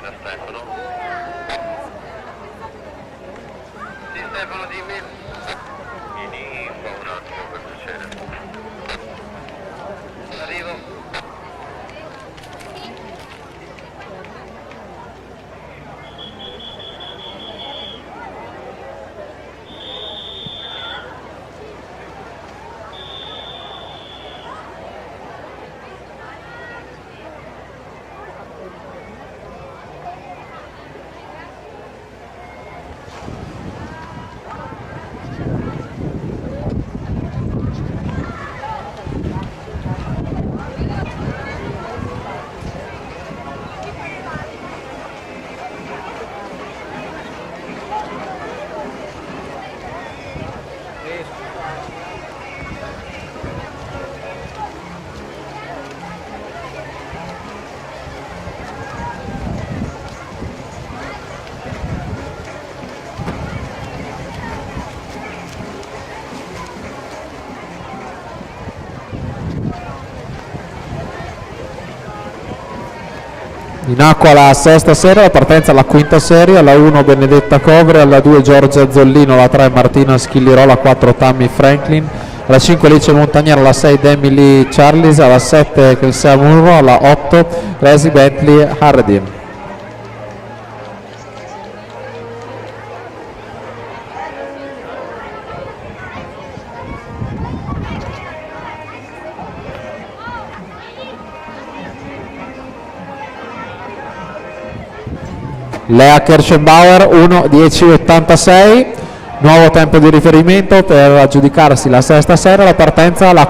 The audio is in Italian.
da Stefano. Sì, Stefano, dimmi. Vieni qua un attimo per piacere. Arrivo. In acqua la sesta serie, la partenza alla quinta serie, alla 1 Benedetta Covre, alla 2 Giorgia Zollino, alla 3 Martina Schillirò, alla 4 Tammy Franklin, alla 5 Alice Montaniera, alla 6 Emily Charles, alla 7 Chelsea Munro, alla 8 Resi Bentley Hardin. Lea Kirschenbauer 1:10:86, nuovo tempo di riferimento per aggiudicarsi la sesta serie, la partenza alla